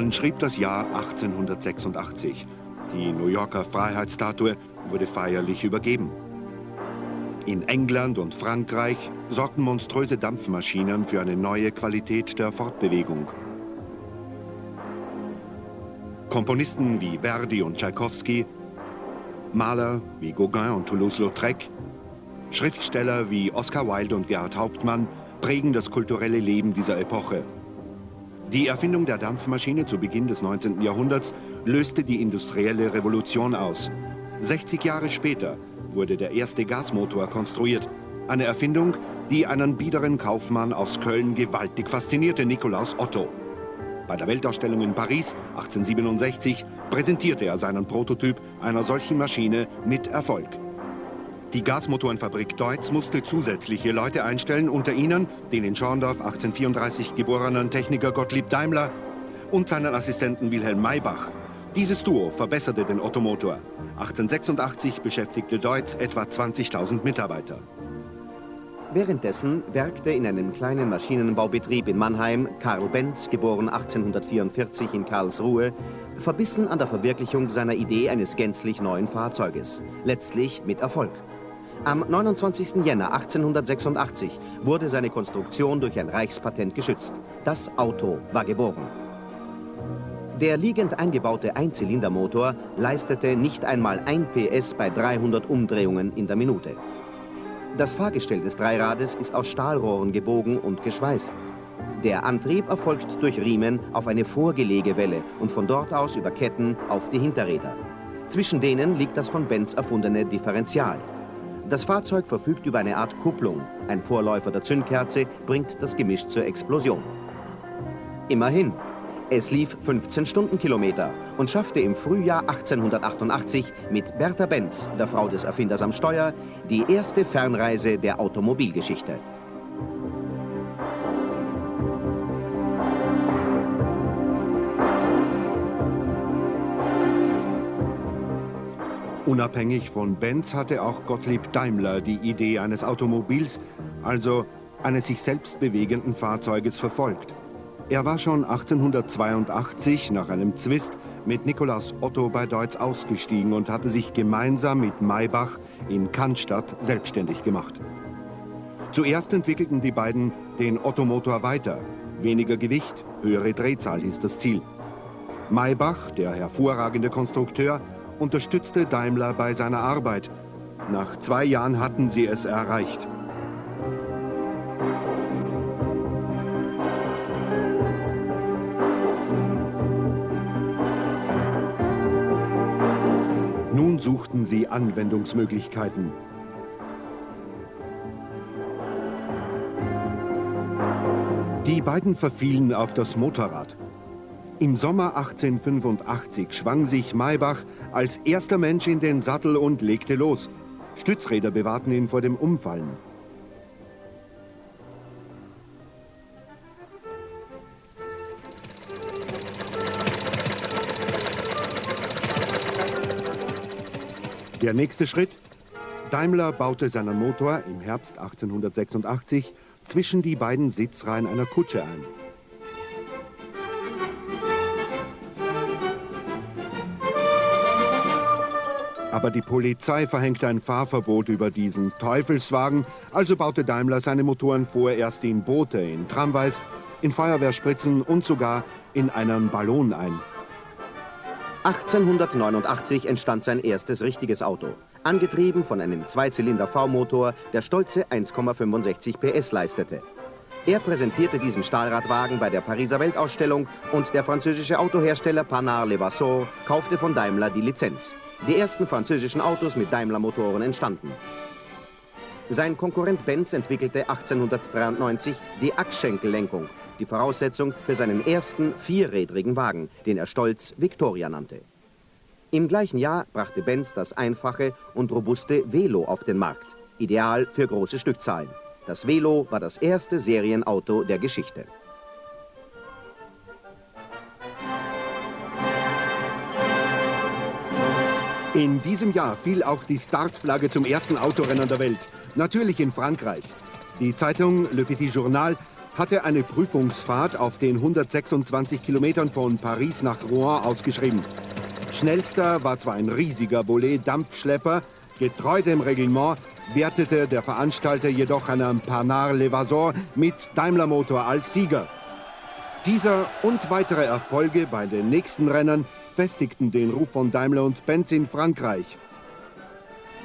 Man schrieb das Jahr 1886. Die New Yorker Freiheitsstatue wurde feierlich übergeben. In England und Frankreich sorgten monströse Dampfmaschinen für eine neue Qualität der Fortbewegung. Komponisten wie Verdi und Tschaikowski, Maler wie Gauguin und Toulouse-Lautrec, Schriftsteller wie Oscar Wilde und Gerhart Hauptmann prägen das kulturelle Leben dieser Epoche. Die Erfindung der Dampfmaschine zu Beginn des 19. Jahrhunderts löste die industrielle Revolution aus. 60 Jahre später wurde der erste Gasmotor konstruiert. Eine Erfindung, die einen biederen Kaufmann aus Köln gewaltig faszinierte, Nikolaus Otto. Bei der Weltausstellung in Paris 1867 präsentierte er seinen Prototyp einer solchen Maschine mit Erfolg. Die Gasmotorenfabrik Deutz musste zusätzliche Leute einstellen, unter ihnen den in Schorndorf 1834 geborenen Techniker Gottlieb Daimler und seinen Assistenten Wilhelm Maybach. Dieses Duo verbesserte den Ottomotor. 1886 beschäftigte Deutz etwa 20.000 Mitarbeiter. Währenddessen werkte in einem kleinen Maschinenbaubetrieb in Mannheim Karl Benz, geboren 1844 in Karlsruhe, verbissen an der Verwirklichung seiner Idee eines gänzlich neuen Fahrzeuges, letztlich mit Erfolg. Am 29. Jänner 1886 wurde seine Konstruktion durch ein Reichspatent geschützt. Das Auto war geboren. Der liegend eingebaute Einzylindermotor leistete nicht einmal 1 PS bei 300 Umdrehungen in der Minute. Das Fahrgestell des Dreirades ist aus Stahlrohren gebogen und geschweißt. Der Antrieb erfolgt durch Riemen auf eine Vorgelegewelle und von dort aus über Ketten auf die Hinterräder. Zwischen denen liegt das von Benz erfundene Differential. Das Fahrzeug verfügt über eine Art Kupplung. Ein Vorläufer der Zündkerze bringt das Gemisch zur Explosion. Immerhin, es lief 15 Stundenkilometer und schaffte im Frühjahr 1888 mit Bertha Benz, der Frau des Erfinders am Steuer, die erste Fernreise der Automobilgeschichte. Unabhängig von Benz hatte auch Gottlieb Daimler die Idee eines Automobils, also eines sich selbst bewegenden Fahrzeuges, verfolgt. Er war schon 1882 nach einem Zwist mit Nikolaus Otto bei Deutz ausgestiegen und hatte sich gemeinsam mit Maybach in Cannstatt selbstständig gemacht. Zuerst entwickelten die beiden den Ottomotor weiter. Weniger Gewicht, höhere Drehzahl hieß das Ziel. Maybach, der hervorragende Konstrukteur, unterstützte Daimler bei seiner Arbeit. Nach 2 Jahren hatten sie es erreicht. Nun suchten sie Anwendungsmöglichkeiten. Die beiden verfielen auf das Motorrad. Im Sommer 1885 schwang sich Maybach als erster Mensch in den Sattel und legte los. Stützräder bewahrten ihn vor dem Umfallen. Der nächste Schritt: Daimler baute seinen Motor im Herbst 1886 zwischen die beiden Sitzreihen einer Kutsche ein. Aber die Polizei verhängte ein Fahrverbot über diesen Teufelswagen, also baute Daimler seine Motoren vorerst in Boote, in Tramways, in Feuerwehrspritzen und sogar in einen Ballon ein. 1889 entstand sein erstes richtiges Auto, angetrieben von einem Zweizylinder-V-Motor, der stolze 1,65 PS leistete. Er präsentierte diesen Stahlradwagen bei der Pariser Weltausstellung und der französische Autohersteller Panhard-Levasseur kaufte von Daimler die Lizenz. Die ersten französischen Autos mit Daimler-Motoren entstanden. Sein Konkurrent Benz entwickelte 1893 die Achsschenkellenkung, die Voraussetzung für seinen ersten vierrädrigen Wagen, den er stolz Victoria nannte. Im gleichen Jahr brachte Benz das einfache und robuste Velo auf den Markt, ideal für große Stückzahlen. Das Velo war das erste Serienauto der Geschichte. In diesem Jahr fiel auch die Startflagge zum ersten Autorennen der Welt. Natürlich in Frankreich. Die Zeitung Le Petit Journal hatte eine Prüfungsfahrt auf den 126 Kilometern von Paris nach Rouen ausgeschrieben. Schnellster war zwar ein riesiger Bolet-Dampfschlepper, getreu dem Reglement wertete der Veranstalter jedoch einen Panhard Levasseur mit Daimler-Motor als Sieger. Dieser und weitere Erfolge bei den nächsten Rennen festigten den Ruf von Daimler und Benz in Frankreich.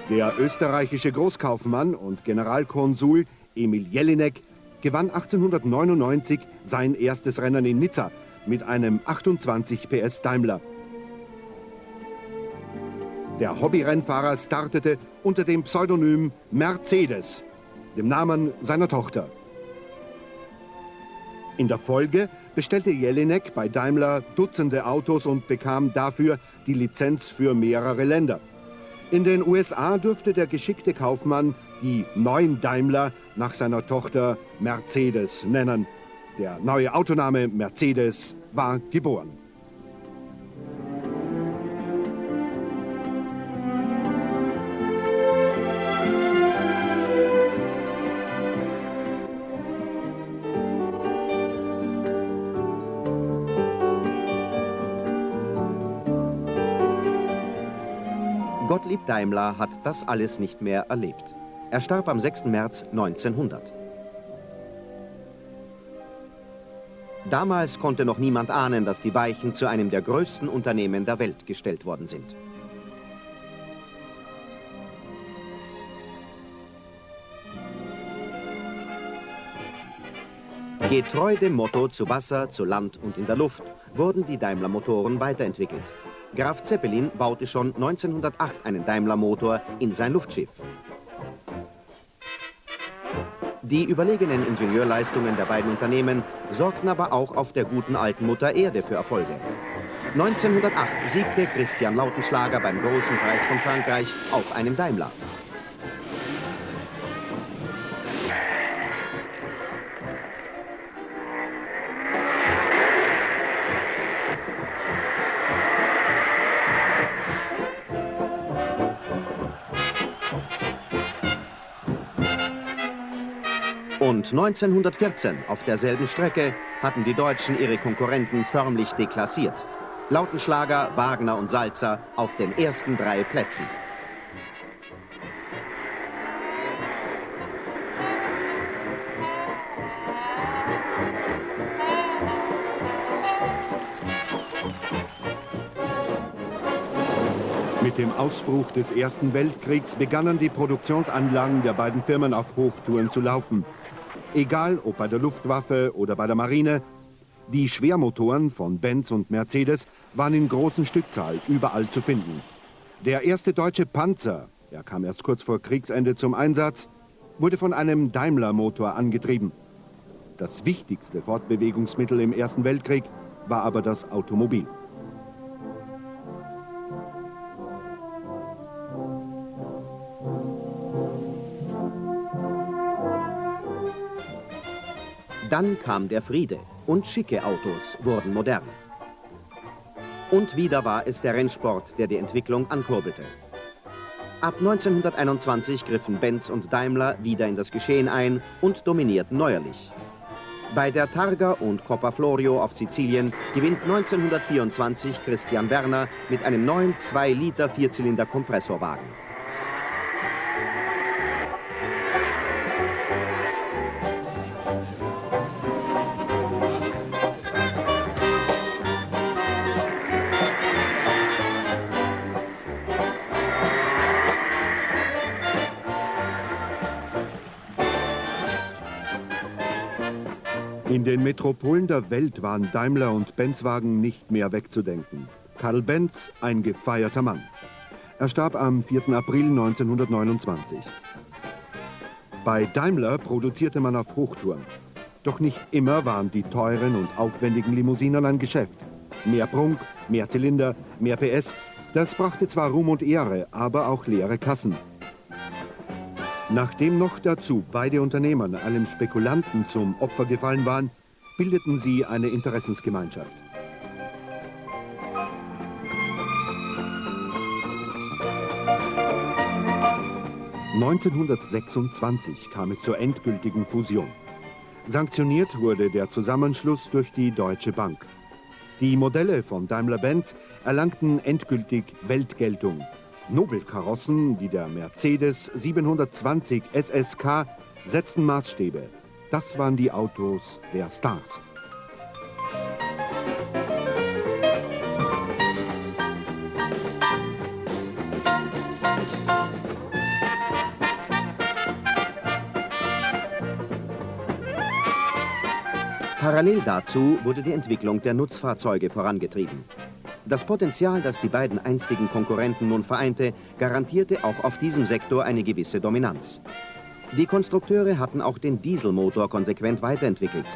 Der österreichische Großkaufmann und Generalkonsul Emil Jelinek gewann 1899 sein erstes Rennen in Nizza mit einem 28 PS Daimler. Der Hobbyrennfahrer startete unter dem Pseudonym Mercedes, dem Namen seiner Tochter. In der Folge bestellte Jelinek bei Daimler Dutzende Autos und bekam dafür die Lizenz für mehrere Länder. In den USA durfte der geschickte Kaufmann die neuen Daimler nach seiner Tochter Mercedes nennen. Der neue Autoname Mercedes war geboren. Gottlieb Daimler hat das alles nicht mehr erlebt. Er starb am 6. März 1900. Damals konnte noch niemand ahnen, dass die Weichen zu einem der größten Unternehmen der Welt gestellt worden sind. Getreu dem Motto zu Wasser, zu Land und in der Luft wurden die Daimler-Motoren weiterentwickelt. Graf Zeppelin baute schon 1908 einen Daimler-Motor in sein Luftschiff. Die überlegenen Ingenieurleistungen der beiden Unternehmen sorgten aber auch auf der guten alten Mutter Erde für Erfolge. 1908 siegte Christian Lautenschlager beim Großen Preis von Frankreich auf einem Daimler. Und 1914 auf derselben Strecke hatten die Deutschen ihre Konkurrenten förmlich deklassiert. Lautenschlager, Wagner und Salzer auf den ersten 3 Plätzen. Mit dem Ausbruch des Ersten Weltkriegs begannen die Produktionsanlagen der beiden Firmen auf Hochtouren zu laufen. Egal ob bei der Luftwaffe oder bei der Marine, die Schwermotoren von Benz und Mercedes waren in großen Stückzahl überall zu finden. Der erste deutsche Panzer, er kam erst kurz vor Kriegsende zum Einsatz, wurde von einem Daimler-Motor angetrieben. Das wichtigste Fortbewegungsmittel im Ersten Weltkrieg war aber das Automobil. Dann kam der Friede und schicke Autos wurden modern. Und wieder war es der Rennsport, der die Entwicklung ankurbelte. Ab 1921 griffen Benz und Daimler wieder in das Geschehen ein und dominierten neuerlich. Bei der Targa und Coppa Florio auf Sizilien gewinnt 1924 Christian Werner mit einem neuen 2-Liter-Vierzylinder-Kompressorwagen. In den Metropolen der Welt waren Daimler- und Benzwagen nicht mehr wegzudenken. Karl Benz, ein gefeierter Mann. Er starb am 4. April 1929. Bei Daimler produzierte man auf Hochtouren. Doch nicht immer waren die teuren und aufwendigen Limousinen ein Geschäft. Mehr Prunk, mehr Zylinder, mehr PS, das brachte zwar Ruhm und Ehre, aber auch leere Kassen. Nachdem noch dazu beide Unternehmer einem Spekulanten zum Opfer gefallen waren, bildeten sie eine Interessensgemeinschaft. (1926) kam es zur endgültigen Fusion. Sanktioniert wurde der Zusammenschluss durch die Deutsche Bank. Die Modelle von Daimler-Benz erlangten endgültig Weltgeltung. Nobelkarossen wie der Mercedes 720 SSK setzten Maßstäbe. Das waren die Autos der Stars. Parallel dazu wurde die Entwicklung der Nutzfahrzeuge vorangetrieben. Das Potenzial, das die beiden einstigen Konkurrenten nun vereinte, garantierte auch auf diesem Sektor eine gewisse Dominanz. Die Konstrukteure hatten auch den Dieselmotor konsequent weiterentwickelt.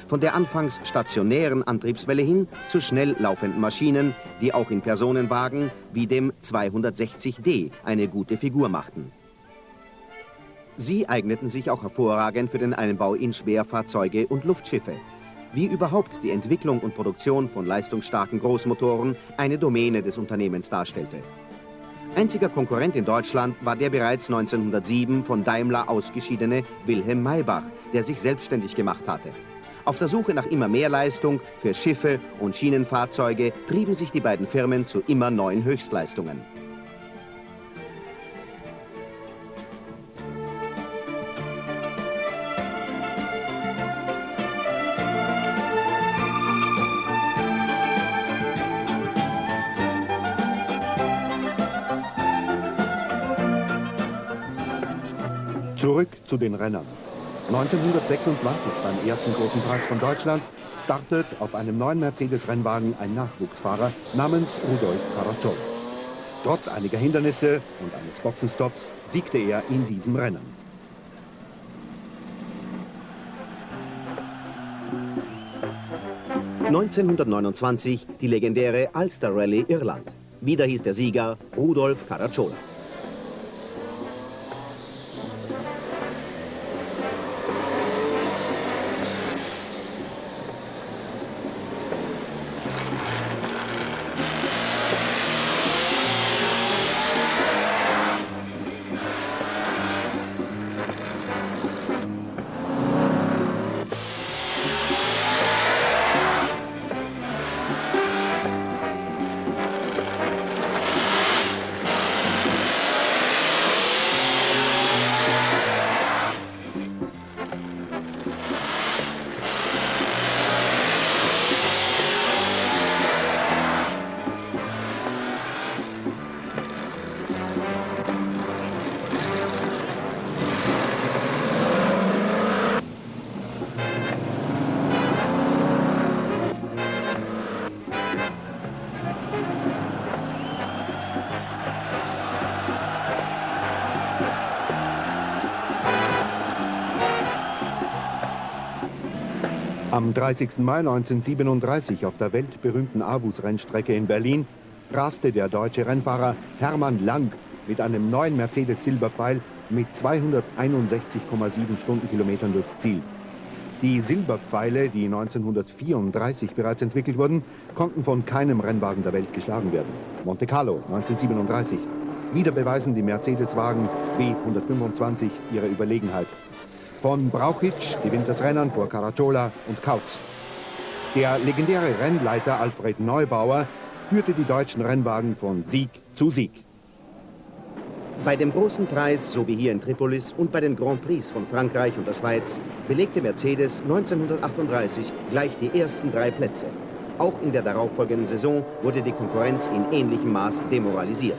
Von der anfangs stationären Antriebswelle hin zu schnell laufenden Maschinen, die auch in Personenwagen wie dem 260D eine gute Figur machten. Sie eigneten sich auch hervorragend für den Einbau in Schwerfahrzeuge und Luftschiffe. Wie überhaupt die Entwicklung und Produktion von leistungsstarken Großmotoren eine Domäne des Unternehmens darstellte. Einziger Konkurrent in Deutschland war der bereits 1907 von Daimler ausgeschiedene Wilhelm Maybach, der sich selbstständig gemacht hatte. Auf der Suche nach immer mehr Leistung für Schiffe und Schienenfahrzeuge trieben sich die beiden Firmen zu immer neuen Höchstleistungen. Zurück zu den Rennern. 1926 beim ersten großen Preis von Deutschland startet auf einem neuen Mercedes-Rennwagen ein Nachwuchsfahrer namens Rudolf Caracciola. Trotz einiger Hindernisse und eines Boxenstopps siegte er in diesem Rennen. (1929) die legendäre Ulster Rallye Irland. Wieder hieß der Sieger Rudolf Caracciola. Am 30. Mai 1937 auf der weltberühmten Avus-Rennstrecke in Berlin raste der deutsche Rennfahrer Hermann Lang mit einem neuen Mercedes Silberpfeil mit 261,7 Stundenkilometern durchs Ziel. Die Silberpfeile, die 1934 bereits entwickelt wurden, konnten von keinem Rennwagen der Welt geschlagen werden. Monte Carlo 1937. Wieder beweisen die Mercedes-Wagen W125 ihre Überlegenheit. Von Brauchitsch gewinnt das Rennen vor Caracciola und Kautz. Der legendäre Rennleiter Alfred Neubauer führte die deutschen Rennwagen von Sieg zu Sieg. Bei dem großen Preis, so wie hier in Tripolis, und bei den Grand Prix von Frankreich und der Schweiz belegte Mercedes 1938 gleich die ersten 3 Plätze. Auch in der darauffolgenden Saison wurde die Konkurrenz in ähnlichem Maß demoralisiert.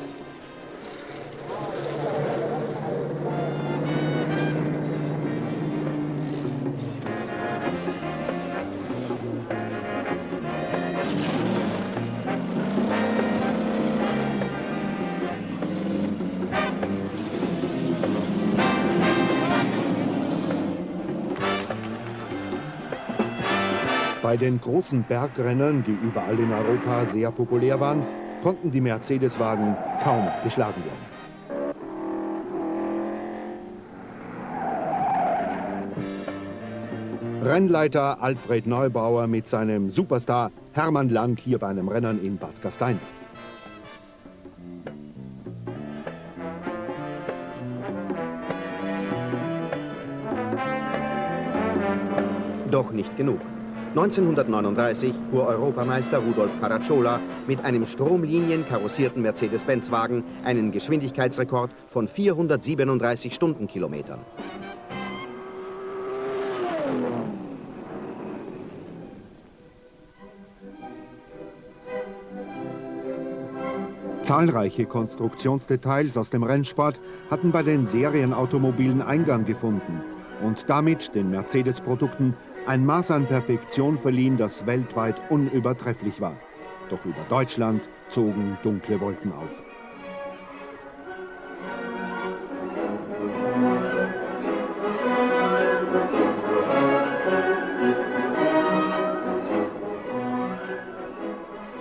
Bei den großen Bergrennen, die überall in Europa sehr populär waren, konnten die Mercedes-Wagen kaum geschlagen werden. Rennleiter Alfred Neubauer mit seinem Superstar Hermann Lang hier bei einem Rennen in Bad Gastein. Doch nicht genug. 1939 fuhr Europameister Rudolf Caracciola mit einem stromlinien-karossierten Mercedes-Benz-Wagen einen Geschwindigkeitsrekord von 437 Stundenkilometern. Zahlreiche Konstruktionsdetails aus dem Rennsport hatten bei den Serienautomobilen Eingang gefunden und damit den Mercedes-Produkten ein Maß an Perfektion verliehen, das weltweit unübertrefflich war. Doch über Deutschland zogen dunkle Wolken auf.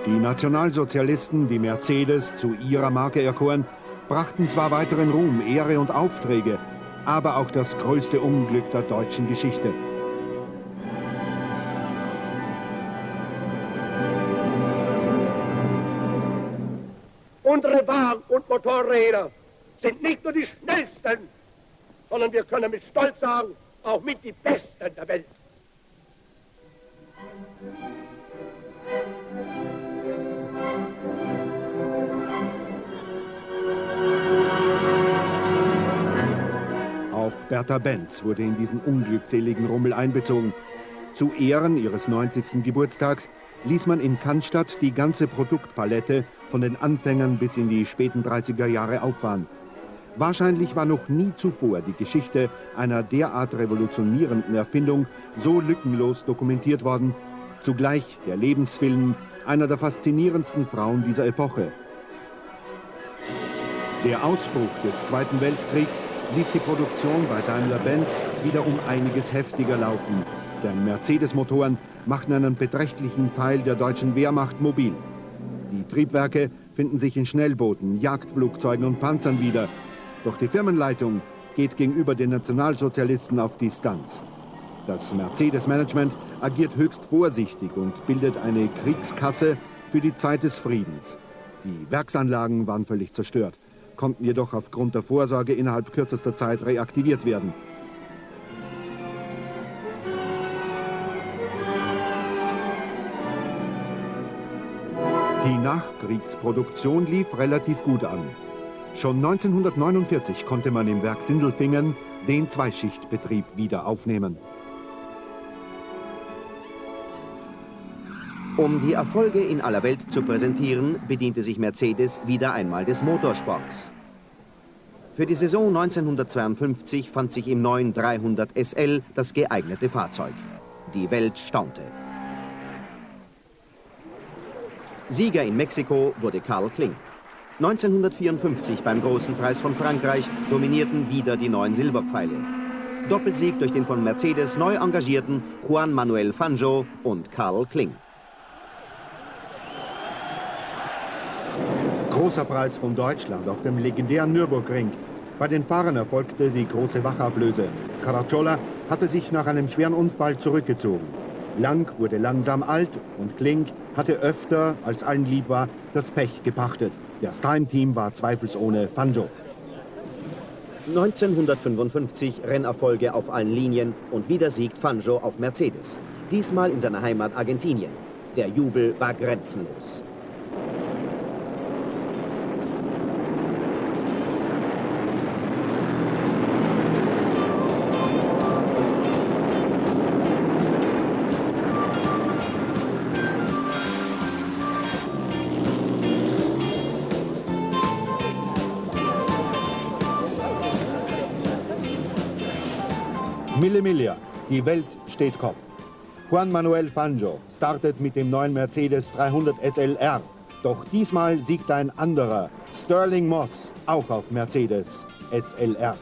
Die Nationalsozialisten, die Mercedes zu ihrer Marke erkoren, brachten zwar weiteren Ruhm, Ehre und Aufträge, aber auch das größte Unglück der deutschen Geschichte. Unsere Wagen- und Motorräder sind nicht nur die schnellsten, sondern wir können mit Stolz sagen, auch mit die besten der Welt. Auch Bertha Benz wurde in diesen unglückseligen Rummel einbezogen. Zu Ehren ihres 90. Geburtstags ließ man in Cannstatt die ganze Produktpalette von den Anfängern bis in die späten 30er Jahre auffahren. Wahrscheinlich war noch nie zuvor die Geschichte einer derart revolutionierenden Erfindung so lückenlos dokumentiert worden, zugleich der Lebensfilm einer der faszinierendsten Frauen dieser Epoche. Der Ausbruch des Zweiten Weltkriegs ließ die Produktion bei Daimler-Benz wieder um einiges heftiger laufen. Denn Mercedes-Motoren machten einen beträchtlichen Teil der deutschen Wehrmacht mobil. Die Triebwerke finden sich in Schnellbooten, Jagdflugzeugen und Panzern wieder. Doch die Firmenleitung geht gegenüber den Nationalsozialisten auf Distanz. Das Mercedes-Management agiert höchst vorsichtig und bildet eine Kriegskasse für die Zeit des Friedens. Die Werksanlagen waren völlig zerstört, konnten jedoch aufgrund der Vorsorge innerhalb kürzester Zeit reaktiviert werden. Die Nachkriegsproduktion lief relativ gut an. Schon 1949 konnte man im Werk Sindelfingen den Zweischichtbetrieb wieder aufnehmen. Um die Erfolge in aller Welt zu präsentieren, bediente sich Mercedes wieder einmal des Motorsports. Für die Saison 1952 fand sich im neuen 300 SL das geeignete Fahrzeug. Die Welt staunte. Sieger in Mexiko wurde Karl Kling. 1954 beim Großen Preis von Frankreich dominierten wieder die 9 Silberpfeile. Doppelsieg durch den von Mercedes neu engagierten Juan Manuel Fangio und Karl Kling. Großer Preis von Deutschland auf dem legendären Nürburgring. Bei den Fahrern erfolgte die große Wachablöse. Caracciola hatte sich nach einem schweren Unfall zurückgezogen. Lang wurde langsam alt und Kling hatte öfter, als allen lieb war, das Pech gepachtet. Das Time-Team war zweifelsohne Fangio. 1955 Rennerfolge auf allen Linien und wieder siegt Fangio auf Mercedes. Diesmal in seiner Heimat Argentinien. Der Jubel war grenzenlos. Mille Miglia, die Welt steht Kopf. Juan Manuel Fangio startet mit dem neuen Mercedes 300 SLR. Doch diesmal siegt ein anderer, Stirling Moss, auch auf Mercedes SLR.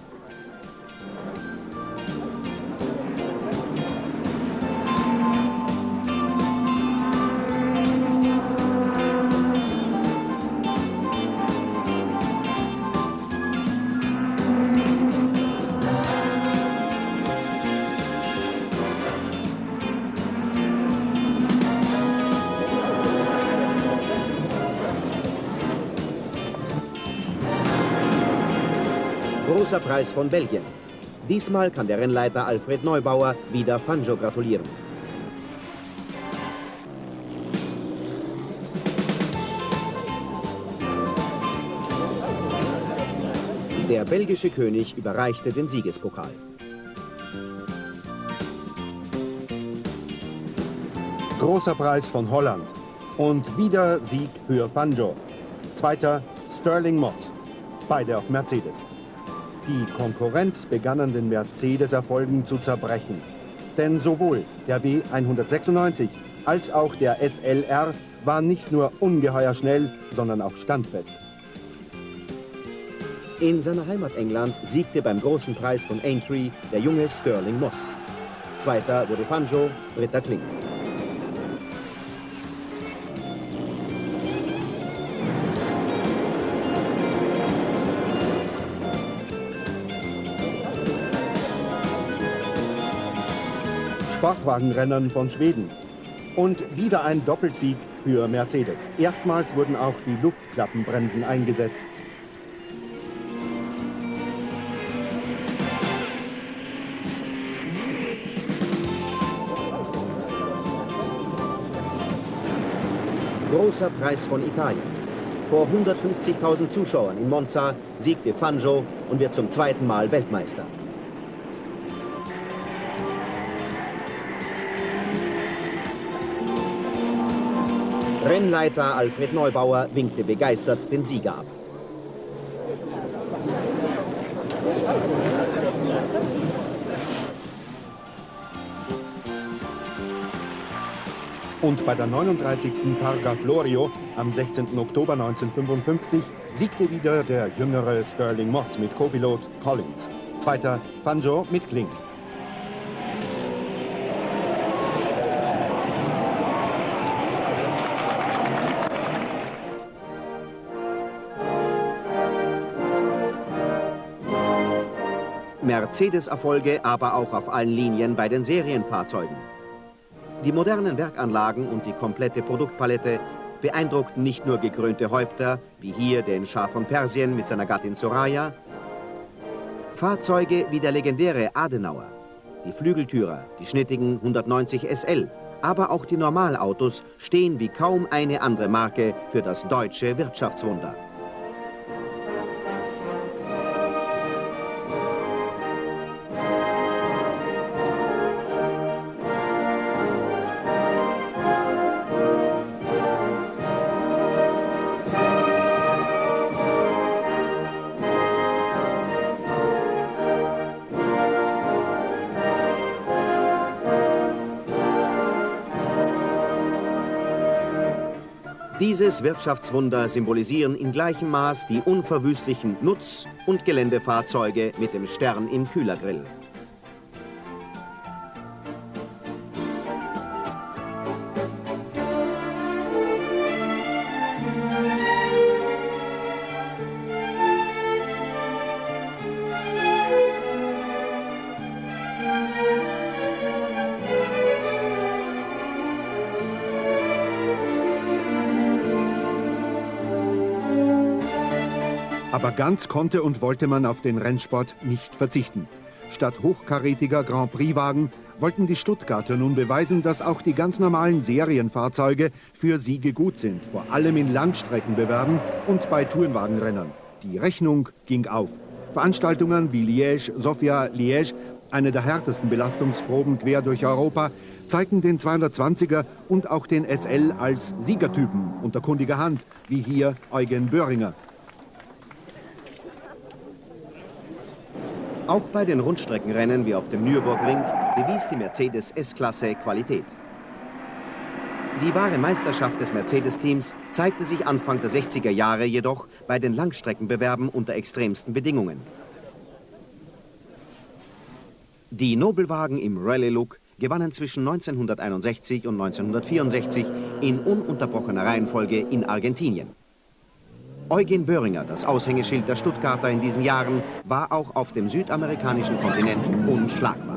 Großer Preis von Belgien. Diesmal kann der Rennleiter Alfred Neubauer wieder Fangio gratulieren. Der belgische König überreichte den Siegespokal. Großer Preis von Holland. Und wieder Sieg für Fanjo. Zweiter Stirling Moss. Beide auf Mercedes. Die Konkurrenz begann an den Mercedes-Erfolgen zu zerbrechen. Denn sowohl der W196 als auch der SLR waren nicht nur ungeheuer schnell, sondern auch standfest. In seiner Heimat England siegte beim großen Preis von Aintree der junge Stirling Moss. Zweiter wurde Fanjo, dritter Klink. Sportwagenrennern von Schweden. Und wieder ein Doppelsieg für Mercedes. Erstmals wurden auch die Luftklappenbremsen eingesetzt. Großer Preis von Italien. Vor 150.000 Zuschauern in Monza siegte Fanjo und wird zum zweiten Mal Weltmeister. Rennleiter Alfred Neubauer winkte begeistert den Sieger ab. Und bei der 39. Targa Florio am 16. Oktober 1955 siegte wieder der jüngere Stirling Moss mit Co-Pilot Collins. Zweiter Fanjo mit Klink. Mercedes-Erfolge aber auch auf allen Linien bei den Serienfahrzeugen. Die modernen Werkanlagen und die komplette Produktpalette beeindruckten nicht nur gekrönte Häupter, wie hier den Schah von Persien mit seiner Gattin Soraya. Fahrzeuge wie der legendäre Adenauer, die Flügeltürer, die schnittigen 190 SL, aber auch die Normalautos stehen wie kaum eine andere Marke für das deutsche Wirtschaftswunder. Dieses Wirtschaftswunder symbolisieren in gleichem Maß die unverwüstlichen Nutz- und Geländefahrzeuge mit dem Stern im Kühlergrill. Aber ganz konnte und wollte man auf den Rennsport nicht verzichten. Statt hochkarätiger Grand Prix-Wagen wollten die Stuttgarter nun beweisen, dass auch die ganz normalen Serienfahrzeuge für Siege gut sind. Vor allem in Langstreckenbewerben und bei Tourenwagenrennern. Die Rechnung ging auf. Veranstaltungen wie Liège, Sofia, Liège, eine der härtesten Belastungsproben quer durch Europa, zeigten den 220er und auch den SL als Siegertypen unter kundiger Hand, wie hier Eugen Böhringer. Auch bei den Rundstreckenrennen wie auf dem Nürburgring bewies die Mercedes S-Klasse Qualität. Die wahre Meisterschaft des Mercedes-Teams zeigte sich Anfang der 60er Jahre jedoch bei den Langstreckenbewerben unter extremsten Bedingungen. Die Nobelwagen im Rallye-Look gewannen zwischen 1961 und 1964 in ununterbrochener Reihenfolge in Argentinien. Eugen Böhringer, das Aushängeschild der Stuttgarter in diesen Jahren, war auch auf dem südamerikanischen Kontinent unschlagbar.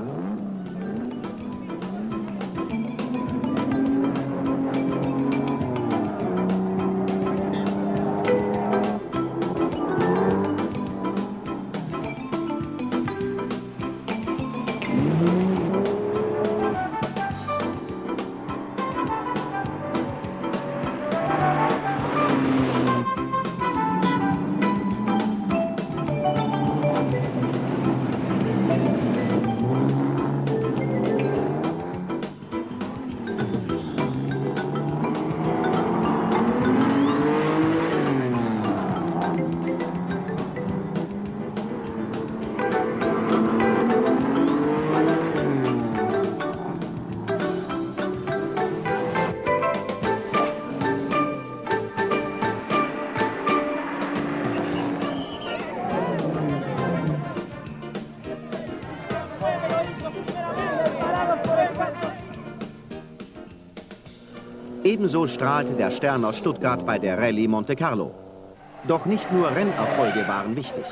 Ebenso strahlte der Stern aus Stuttgart bei der Rallye Monte Carlo. Doch nicht nur Rennerfolge waren wichtig.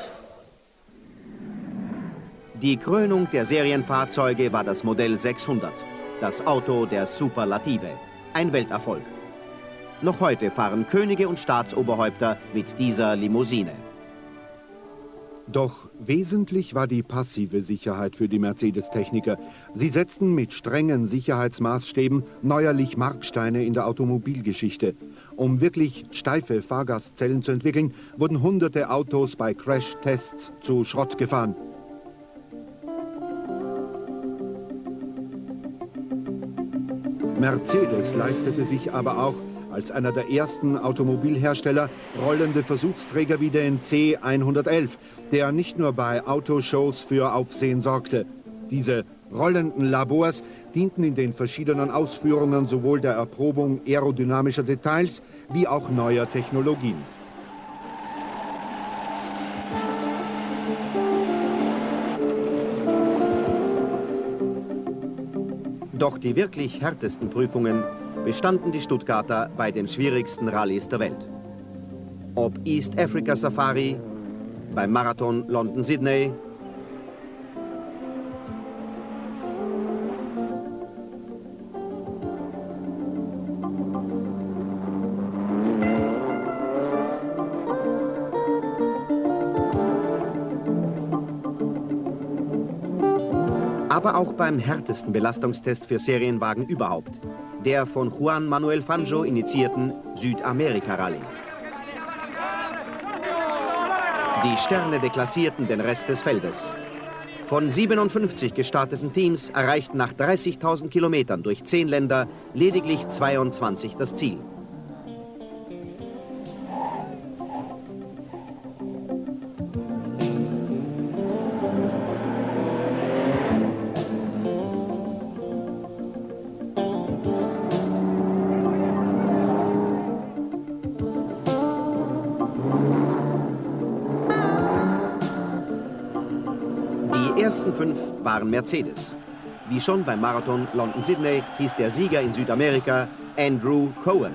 Die Krönung der Serienfahrzeuge war das Modell 600, das Auto der Superlative, ein Welterfolg. Noch heute fahren Könige und Staatsoberhäupter mit dieser Limousine. Doch wesentlich war die passive Sicherheit für die Mercedes-Techniker. Sie setzten mit strengen Sicherheitsmaßstäben neuerlich Marksteine in der Automobilgeschichte. Um wirklich steife Fahrgastzellen zu entwickeln, wurden hunderte Autos bei Crash-Tests zu Schrott gefahren. Mercedes leistete sich aber auch als einer der ersten Automobilhersteller rollende Versuchsträger wie den C111, der nicht nur bei Autoshows für Aufsehen sorgte. Diese rollenden Labors dienten in den verschiedenen Ausführungen sowohl der Erprobung aerodynamischer Details wie auch neuer Technologien. Doch die wirklich härtesten Prüfungen bestanden die Stuttgarter bei den schwierigsten Rallyes der Welt. Ob East Africa Safari, beim Marathon London-Sydney, aber auch beim härtesten Belastungstest für Serienwagen überhaupt, der von Juan Manuel Fangio initiierten Südamerika-Rallye. Die Sterne deklassierten den Rest des Feldes. Von 57 gestarteten Teams erreichten nach 30.000 Kilometern durch 10 Länder lediglich 22 das Ziel. Die ersten 5 waren Mercedes. Wie schon beim Marathon London-Sydney hieß der Sieger in Südamerika Andrew Cohen.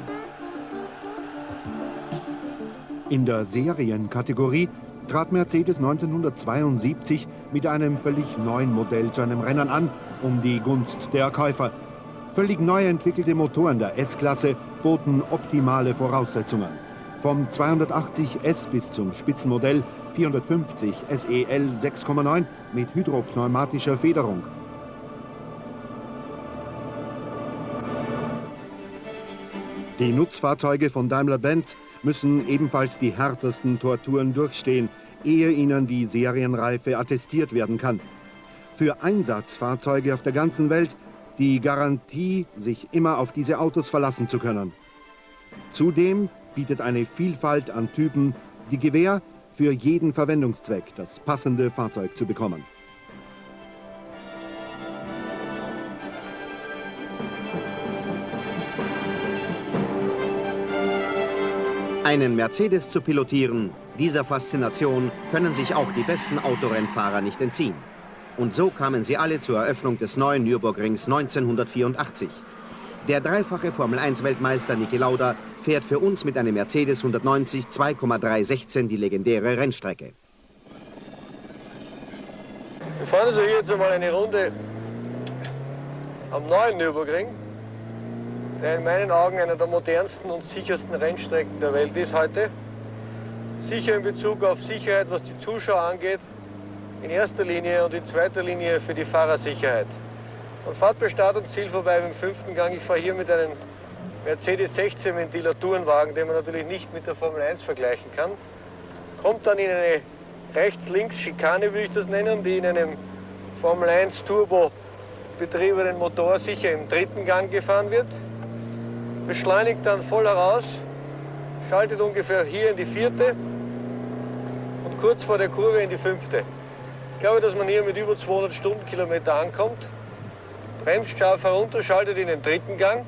In der Serienkategorie trat Mercedes 1972 mit einem völlig neuen Modell zu einem Rennen an, um die Gunst der Käufer. Völlig neu entwickelte Motoren der S-Klasse boten optimale Voraussetzungen. Vom 280S bis zum Spitzenmodell 450 SEL 6,9 mit hydropneumatischer Federung. Die Nutzfahrzeuge von Daimler-Benz müssen ebenfalls die härtesten Torturen durchstehen, ehe ihnen die Serienreife attestiert werden kann. Für Einsatzfahrzeuge auf der ganzen Welt die Garantie, sich immer auf diese Autos verlassen zu können. Zudem bietet eine Vielfalt an Typen die Gewähr, für jeden Verwendungszweck das passende Fahrzeug zu bekommen. Einen Mercedes zu pilotieren, dieser Faszination können sich auch die besten Autorennfahrer nicht entziehen. Und so kamen sie alle zur Eröffnung des neuen Nürburgrings 1984. Der dreifache Formel-1-Weltmeister Niki Lauda fährt für uns mit einem Mercedes 190 2,316 die legendäre Rennstrecke. Wir fahren also hier jetzt einmal eine Runde am neuen Nürburgring, der in meinen Augen einer der modernsten und sichersten Rennstrecken der Welt ist heute. Sicher in Bezug auf Sicherheit, was die Zuschauer angeht, in erster Linie und in zweiter Linie für die Fahrersicherheit. Von Fahrt bei Start und Ziel vorbei im 5. Gang. Ich fahre hier mit einem Mercedes 16-Ventiler Tourenwagen, den man natürlich nicht mit der Formel 1 vergleichen kann. Kommt dann in eine Rechts-Links-Schikane, würde ich das nennen, die in einem Formel 1 Turbo betriebenen Motor sicher im 3. Gang gefahren wird. Beschleunigt dann voll heraus, schaltet ungefähr hier in die 4. und kurz vor der Kurve in die 5. Ich glaube, dass man hier mit über 200 Stundenkilometer ankommt. Bremst scharf herunter, schaltet in den 3. Gang,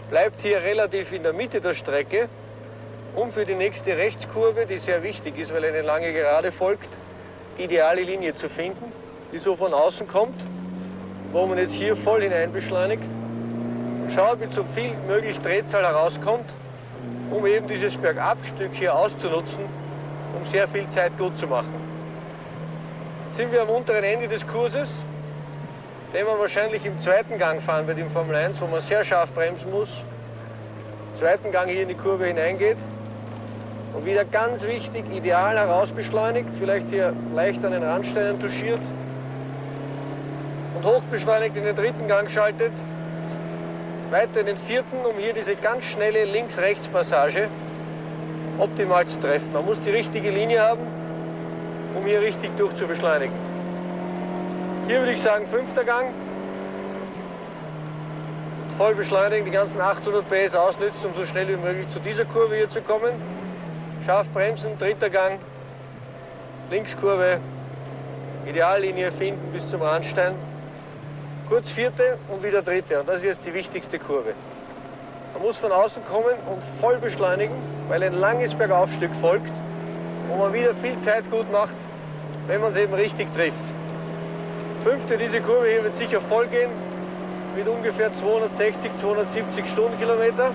bleibt hier relativ in der Mitte der Strecke, um für die nächste Rechtskurve, die sehr wichtig ist, weil eine lange Gerade folgt, die ideale Linie zu finden, die so von außen kommt, wo man jetzt hier voll hinein beschleunigt. und schaut, mit so viel möglich Drehzahl herauskommt, um eben dieses Bergabstück hier auszunutzen, um sehr viel Zeit gut zu machen. Jetzt sind wir am unteren Ende des Kurses, den man wahrscheinlich im zweiten Gang fahren wird im Formel 1, wo man sehr scharf bremsen muss. Im zweiten Gang hier in die Kurve hineingeht und wieder ganz wichtig, ideal herausbeschleunigt, vielleicht hier leicht an den Randsteinen touchiert und hochbeschleunigt in den dritten Gang schaltet, weiter in den vierten, um hier diese ganz schnelle Links-Rechts-Passage optimal zu treffen. Man muss die richtige Linie haben, um hier richtig durchzubeschleunigen. Hier würde ich sagen, fünfter Gang. Voll beschleunigen, die ganzen 800 PS ausnützen, um so schnell wie möglich zu dieser Kurve hier zu kommen. Scharf bremsen, dritter Gang, Linkskurve, Ideallinie finden bis zum Randstein. Kurz vierte und wieder dritte. Und das ist jetzt die wichtigste Kurve. Man muss von außen kommen und voll beschleunigen, weil ein langes Bergaufstück folgt, wo man wieder viel Zeit gut macht, wenn man es eben richtig trifft. Fünfte, diese Kurve hier wird sicher voll gehen, mit ungefähr 260, 270 Stundenkilometer.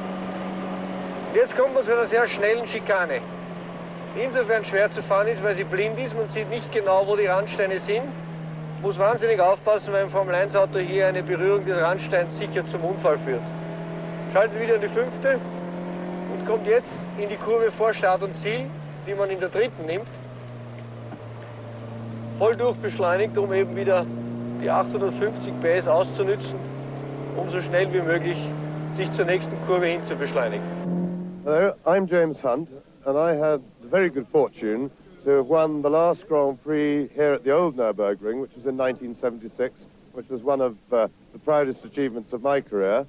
Jetzt kommt man zu einer sehr schnellen Schikane, die insofern schwer zu fahren ist, weil sie blind ist. Man sieht nicht genau, wo die Randsteine sind. Muss wahnsinnig aufpassen, weil ein Formel-1-Auto hier eine Berührung des Randsteins sicher zum Unfall führt. Schaltet wieder in die fünfte und kommt jetzt in die Kurve vor Start und Ziel, die man in der dritten nimmt. Voll durchbeschleunigt, um eben wieder die 850 PS auszunützen, um so schnell wie möglich sich zur nächsten Kurve hin zu beschleunigen. Hello, I'm James Hunt, and I had the very good fortune to have won the last Grand Prix here at the old Nürburgring, which was in 1976, which was one of the proudest achievements of my career.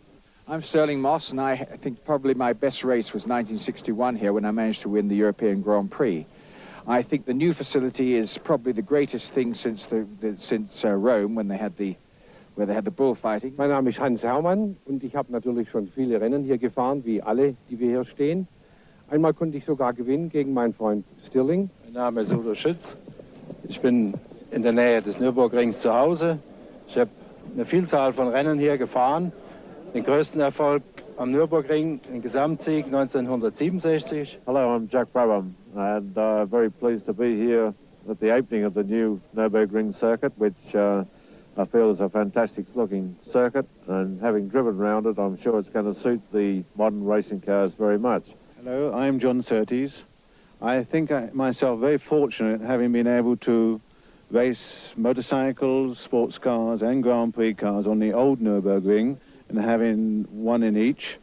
I'm Sterling Moss, and I think probably my best race was 1961 here when I managed to win the European Grand Prix. I think the new facility is probably the greatest thing since Rome, when they had the bullfighting. Mein Name ist Hans Hermann und ich habe natürlich schon viele Rennen hier gefahren, wie alle, die wir hier stehen. Einmal konnte ich sogar gewinnen gegen meinen Freund Stirling. Mein Name ist Udo Schütz. Ich bin in der Nähe des Nürburgrings zu Hause. Ich habe eine Vielzahl von Rennen hier gefahren. Den größten Erfolg am Nürburgring, den Gesamtsieg 1967. Hello, I'm Jack Brabham, and very pleased to be here at the opening of the new Nürburgring circuit, which I feel is a fantastic looking circuit, and having driven around it, I'm sure it's going to suit the modern racing cars very much. Hello, I'm John Surtees. I think myself very fortunate having been able to race motorcycles, sports cars and Grand Prix cars on the old Nürburgring and having one in each.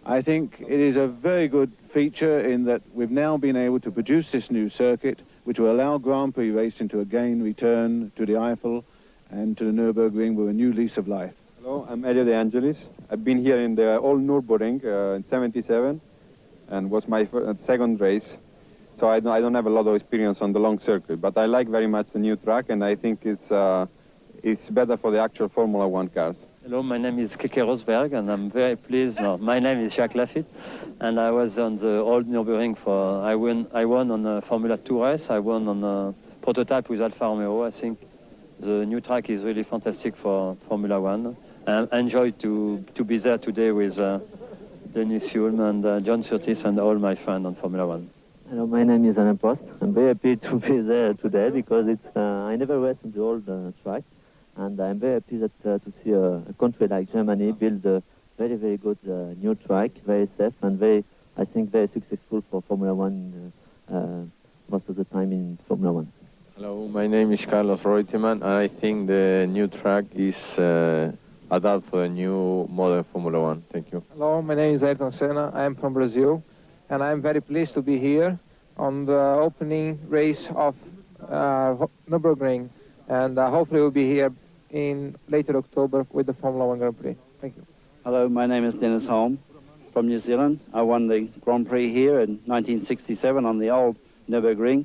I think it is a very good feature in that we've now been able to produce this new circuit which will allow Grand Prix racing to again return to the Eifel and to the Nürburgring with a new lease of life. Hello, I'm Elio De Angelis. I've been here in the old Nürburgring in 77 and was my second race. So I don't have a lot of experience on the long circuit, but I like very much the new track, and I think it's better for the actual Formula One cars. Hello, my name is Keke Rosberg, and I'm very pleased. No, my name is Jacques Lafitte, and I was on the old Nürburgring I won on a Formula 2 race. I won on a prototype with Alfa Romeo. I think the new track is really fantastic for Formula One. I enjoy to be there today with Denis Hulme and John Surtees and all my friends on Formula One. Hello, my name is Alain Prost. I'm very happy to be there today because I never raced on the old track. And I'm very happy to see a country like Germany build a very, very good new track, very safe and I think very successful for Formula One most of the time in Formula One. Hello, my name is Carlos Reutemann, and I think the new track is adapted for a new modern Formula One. Thank you. Hello, my name is Ayrton Senna. I am from Brazil, and I'm very pleased to be here on the opening race of Nürburgring, and hopefully we'll be here in later October with the Formula One Grand Prix. Thank you. Hello, my name is Dennis Holm from New Zealand. I won the Grand Prix here in 1967 on the old Nürburgring,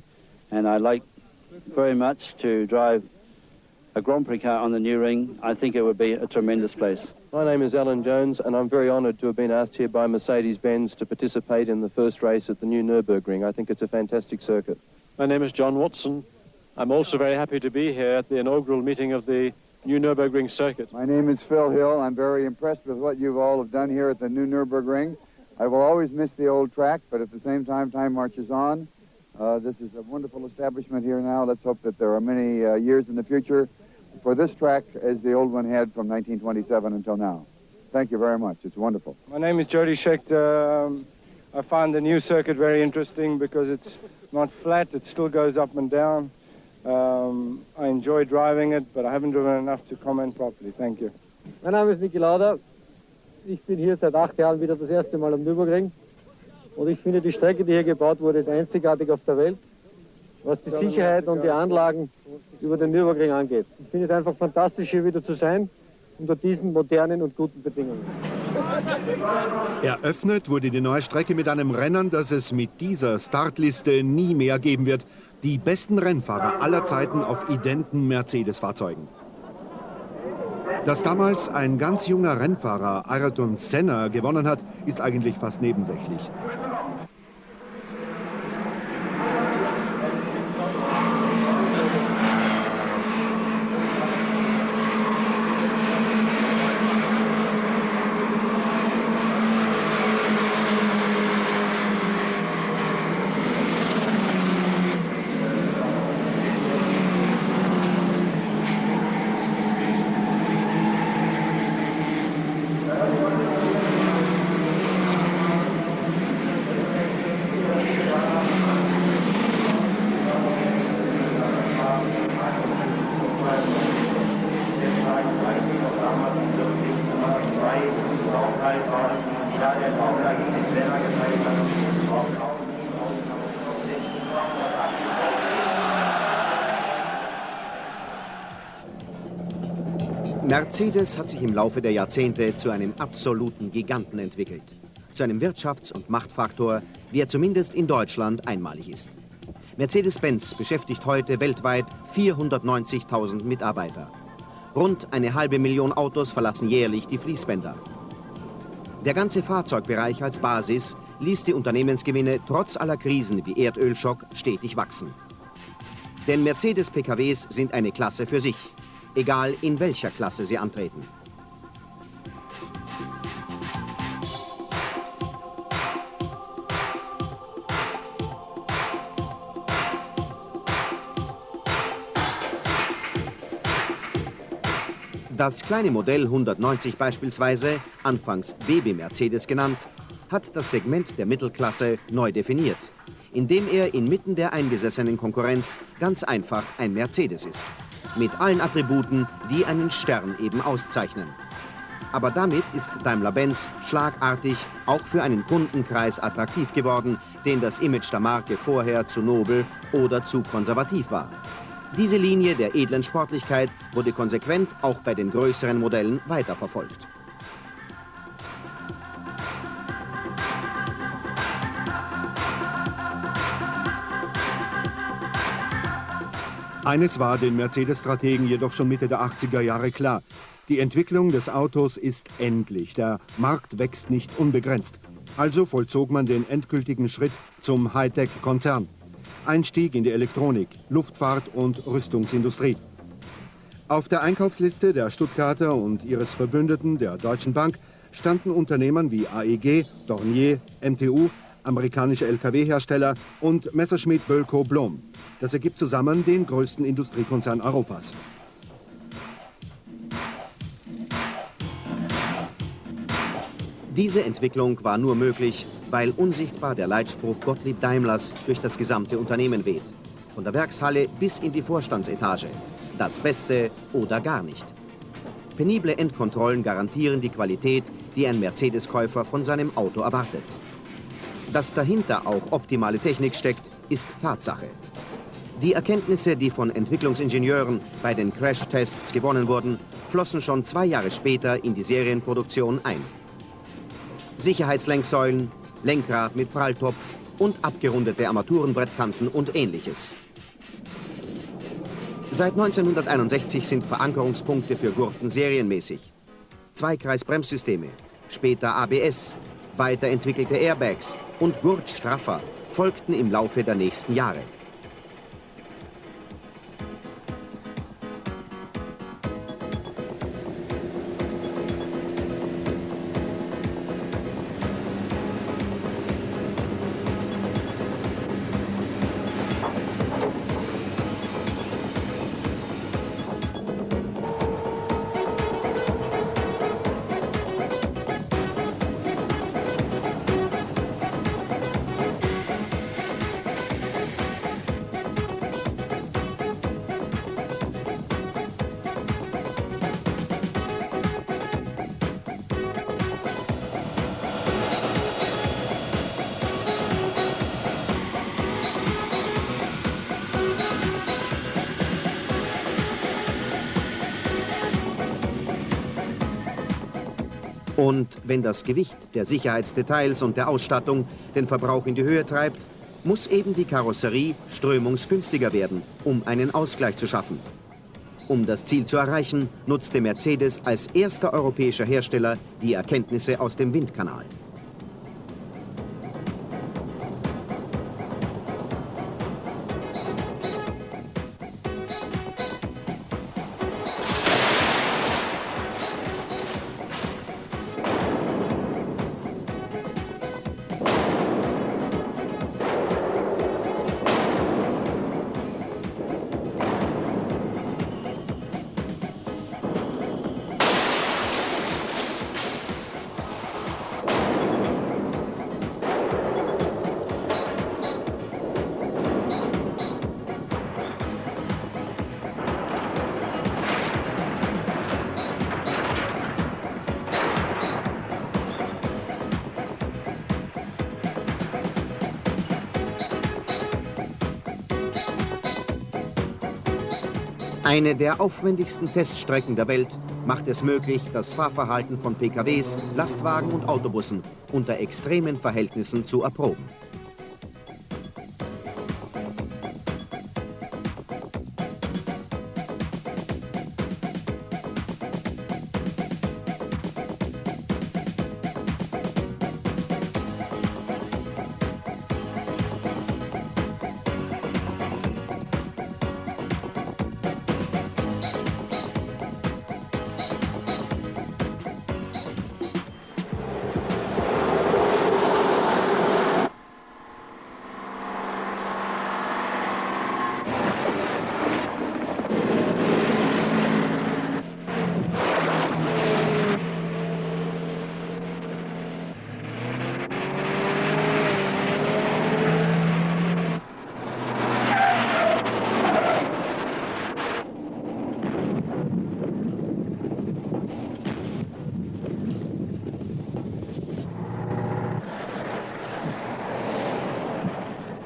and I like very much to drive a Grand Prix car on the new ring. I think it would be a tremendous place. My name is Alan Jones, and I'm very honoured to have been asked here by Mercedes-Benz to participate in the first race at the new Nürburgring. I think it's a fantastic circuit. My name is John Watson. I'm also very happy to be here at the inaugural meeting of the new Nürburgring circuit. My name is Phil Hill. I'm very impressed with what you all have done here at the new Nürburgring. I will always miss the old track, but at the same time, time marches on. This is a wonderful establishment here now. Let's hope that there are many years in the future for this track as the old one had from 1927 until now. Thank you very much. It's wonderful. My name is Jody Schechter. I find the new circuit very interesting because it's not flat. It still goes up and down. I enjoy driving it, but I haven't driven enough to comment properly. Thank you. Mein Name ist Niki Lauder. Ich bin hier seit 8 Jahren wieder das erste Mal am Nürburgring. Und ich finde, die Strecke, die hier gebaut wurde, ist einzigartig auf der Welt, was die Sicherheit und die Anlagen über den Nürburgring angeht. Ich finde es einfach fantastisch, hier wieder zu sein, unter diesen modernen und guten Bedingungen. Eröffnet wurde die neue Strecke mit einem Rennen, das es mit dieser Startliste nie mehr geben wird. Die besten Rennfahrer aller Zeiten auf identen Mercedes-Fahrzeugen. Dass damals ein ganz junger Rennfahrer Ayrton Senna gewonnen hat, ist eigentlich fast nebensächlich. Mercedes hat sich im Laufe der Jahrzehnte zu einem absoluten Giganten entwickelt. Zu einem Wirtschafts- und Machtfaktor, wie er zumindest in Deutschland einmalig ist. Mercedes-Benz beschäftigt heute weltweit 490.000 Mitarbeiter. Rund 500.000 Autos verlassen jährlich die Fließbänder. Der ganze Fahrzeugbereich als Basis ließ die Unternehmensgewinne trotz aller Krisen wie Erdölschock stetig wachsen. Denn Mercedes-PKWs sind eine Klasse für sich, egal in welcher Klasse sie antreten. Das kleine Modell 190 beispielsweise, anfangs Baby-Mercedes genannt, hat das Segment der Mittelklasse neu definiert, indem er inmitten der eingesessenen Konkurrenz ganz einfach ein Mercedes ist. Mit allen Attributen, die einen Stern eben auszeichnen. Aber damit ist Daimler-Benz schlagartig auch für einen Kundenkreis attraktiv geworden, den das Image der Marke vorher zu nobel oder zu konservativ war. Diese Linie der edlen Sportlichkeit wurde konsequent auch bei den größeren Modellen weiterverfolgt. Eines war den Mercedes-Strategen jedoch schon Mitte der 80er Jahre klar. Die Entwicklung des Autos ist endlich. Der Markt wächst nicht unbegrenzt. Also vollzog man den endgültigen Schritt zum Hightech-Konzern. Einstieg in die Elektronik, Luftfahrt und Rüstungsindustrie. Auf der Einkaufsliste der Stuttgarter und ihres Verbündeten, der Deutschen Bank, standen Unternehmen wie AEG, Dornier, MTU, amerikanische Lkw-Hersteller und Messerschmitt Bölkow Blohm. Das ergibt zusammen den größten Industriekonzern Europas. Diese Entwicklung war nur möglich, weil unsichtbar der Leitspruch Gottlieb Daimlers durch das gesamte Unternehmen weht. Von der Werkshalle bis in die Vorstandsetage. Das Beste oder gar nicht. Penible Endkontrollen garantieren die Qualität, die ein Mercedes-Käufer von seinem Auto erwartet. Dass dahinter auch optimale Technik steckt, ist Tatsache. Die Erkenntnisse, die von Entwicklungsingenieuren bei den Crash-Tests gewonnen wurden, flossen schon 2 Jahre später in die Serienproduktion ein. Sicherheitslenksäulen, Lenkrad mit Pralltopf und abgerundete Armaturenbrettkanten und Ähnliches. Seit 1961 sind Verankerungspunkte für Gurten serienmäßig. Zweikreisbremssysteme, später ABS, weiterentwickelte Airbags und Gurtstraffer folgten im Laufe der nächsten Jahre. Und wenn das Gewicht der Sicherheitsdetails und der Ausstattung den Verbrauch in die Höhe treibt, muss eben die Karosserie strömungsgünstiger werden, um einen Ausgleich zu schaffen. Um das Ziel zu erreichen, nutzte Mercedes als erster europäischer Hersteller die Erkenntnisse aus dem Windkanal. Eine der aufwendigsten Teststrecken der Welt macht es möglich, das Fahrverhalten von PKWs, Lastwagen und Autobussen unter extremen Verhältnissen zu erproben.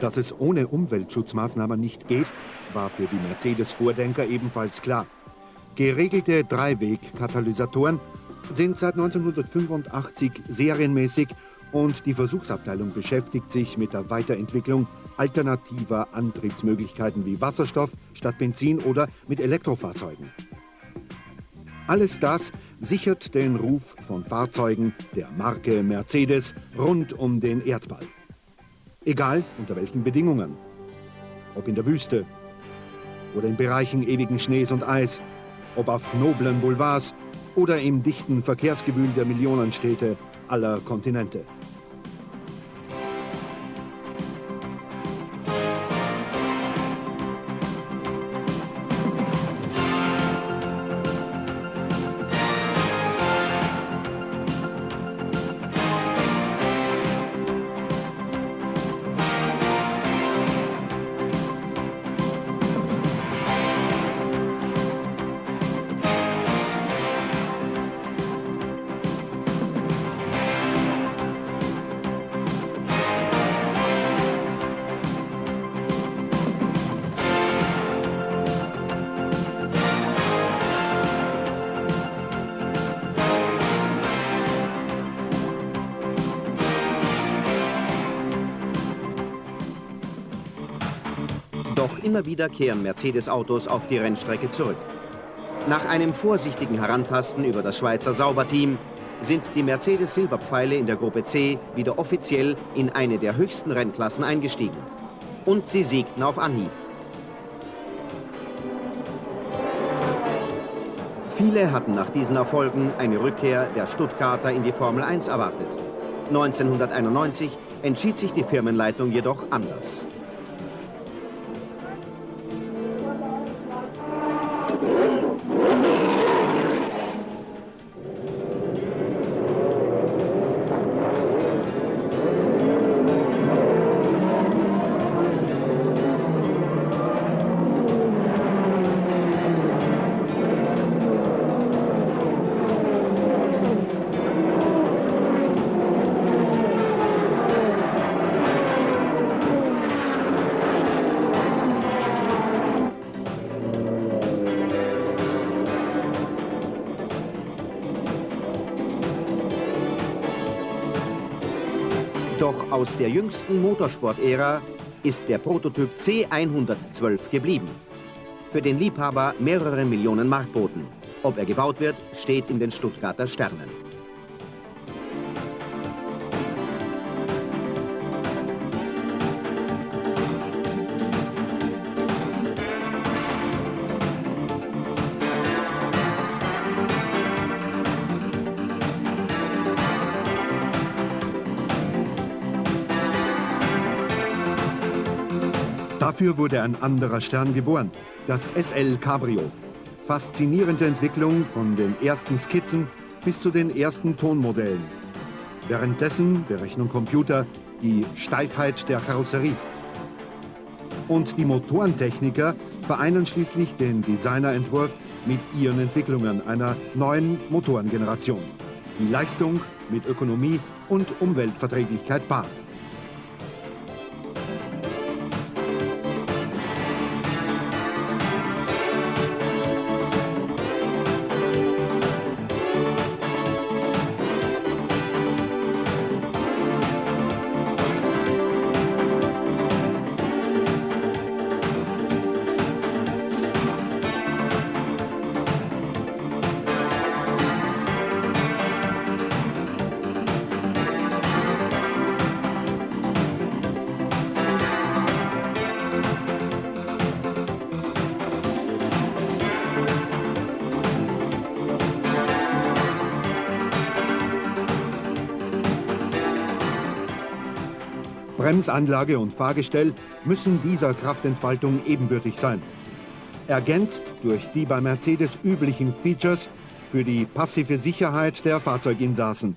Dass es ohne Umweltschutzmaßnahmen nicht geht, war für die Mercedes-Vordenker ebenfalls klar. Geregelte Dreiweg-Katalysatoren sind seit 1985 serienmäßig und die Versuchsabteilung beschäftigt sich mit der Weiterentwicklung alternativer Antriebsmöglichkeiten wie Wasserstoff statt Benzin oder mit Elektrofahrzeugen. Alles das sichert den Ruf von Fahrzeugen der Marke Mercedes rund um den Erdball. Egal unter welchen Bedingungen. Ob in der Wüste oder in Bereichen ewigen Schnees und Eis, ob auf noblen Boulevards oder im dichten Verkehrsgewühl der Millionenstädte aller Kontinente. Doch immer wieder kehren Mercedes-Autos auf die Rennstrecke zurück. Nach einem vorsichtigen Herantasten über das Schweizer Sauberteam sind die Mercedes-Silberpfeile in der Gruppe C wieder offiziell in eine der höchsten Rennklassen eingestiegen. Und sie siegten auf Anhieb. Viele hatten nach diesen Erfolgen eine Rückkehr der Stuttgarter in die Formel 1 erwartet. 1991 entschied sich die Firmenleitung jedoch anders. Doch aus der jüngsten Motorsport-Ära ist der Prototyp C112 geblieben. Für den Liebhaber mehrere Millionen Mark boten. Ob er gebaut wird, steht in den Stuttgarter Sternen. Dafür wurde ein anderer Stern geboren, das SL Cabrio. Faszinierende Entwicklung von den ersten Skizzen bis zu den ersten Tonmodellen. Währenddessen berechnen Computer die Steifheit der Karosserie. Und die Motorentechniker vereinen schließlich den Designerentwurf mit ihren Entwicklungen einer neuen Motorengeneration, die Leistung mit Ökonomie und Umweltverträglichkeit paart. Bremsanlage und Fahrgestell müssen dieser Kraftentfaltung ebenbürtig sein. Ergänzt durch die bei Mercedes üblichen Features für die passive Sicherheit der Fahrzeuginsassen.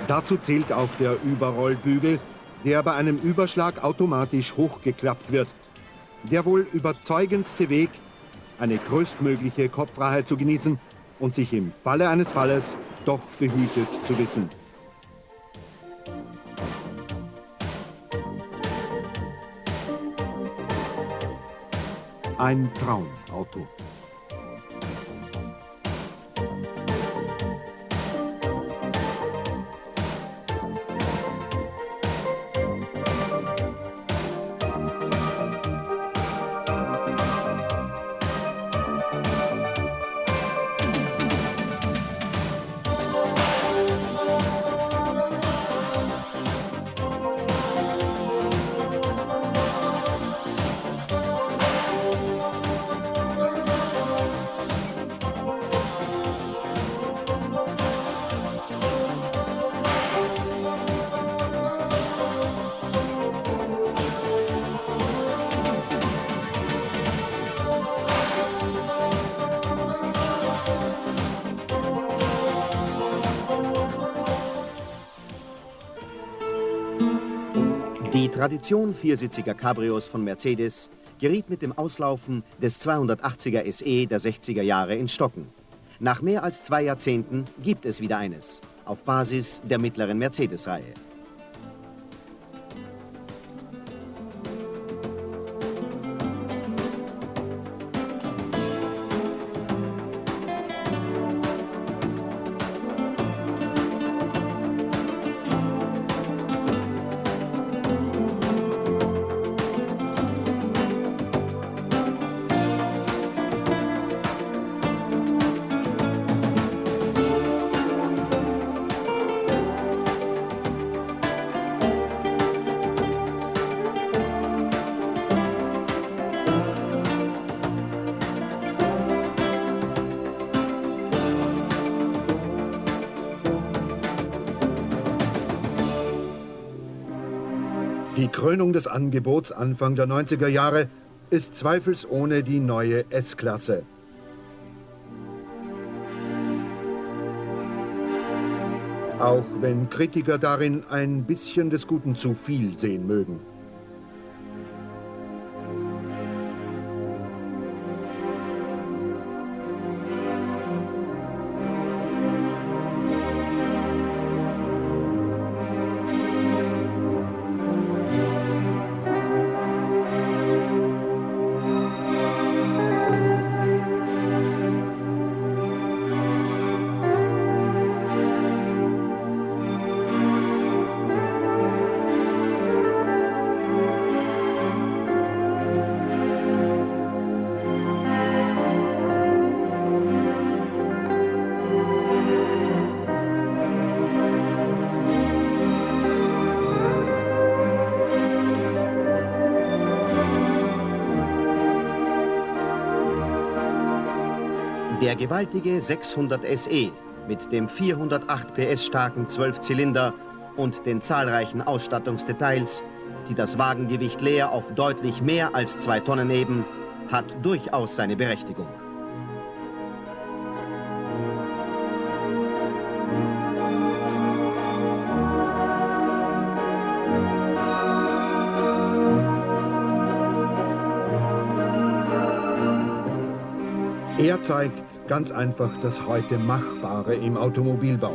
Dazu zählt auch der Überrollbügel, der bei einem Überschlag automatisch hochgeklappt wird. Der wohl überzeugendste Weg, eine größtmögliche Kopffreiheit zu genießen und sich im Falle eines Falles doch behütet zu wissen. Ein Traumauto. Die Tradition viersitziger Cabrios von Mercedes geriet mit dem Auslaufen des 280er SE der 60er Jahre ins Stocken. Nach mehr als 2 Jahrzehnten gibt es wieder eines, auf Basis der mittleren Mercedes-Reihe. Die Krönung des Angebots Anfang der 90er Jahre ist zweifelsohne die neue S-Klasse. Auch wenn Kritiker darin ein bisschen des Guten zu viel sehen mögen. Der gewaltige 600 SE mit dem 408 PS starken 12-Zylinder und den zahlreichen Ausstattungsdetails, die das Wagengewicht leer auf deutlich mehr als 2 Tonnen heben, hat durchaus seine Berechtigung. Er zeigt ganz einfach das heute Machbare im Automobilbau.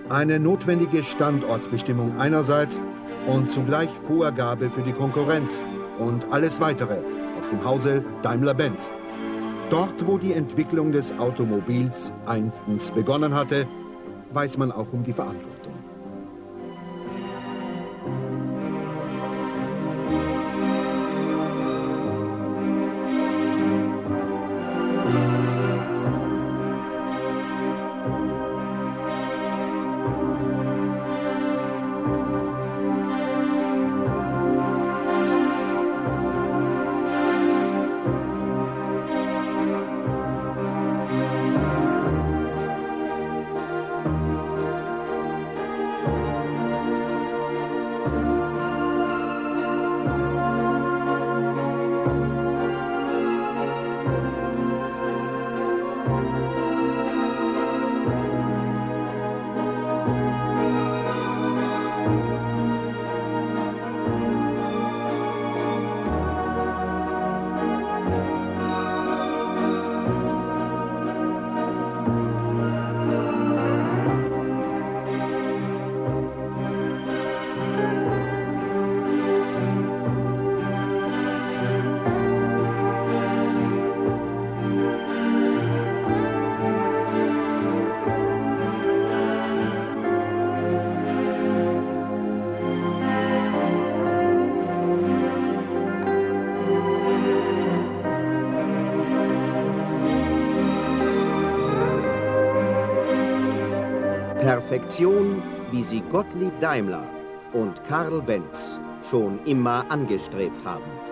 Eine notwendige Standortbestimmung einerseits und zugleich Vorgabe für die Konkurrenz und alles Weitere aus dem Hause Daimler-Benz. Dort, wo die Entwicklung des Automobils einstens begonnen hatte, weiß man auch um die Verantwortung. Perfektion, wie sie Gottlieb Daimler und Karl Benz schon immer angestrebt haben.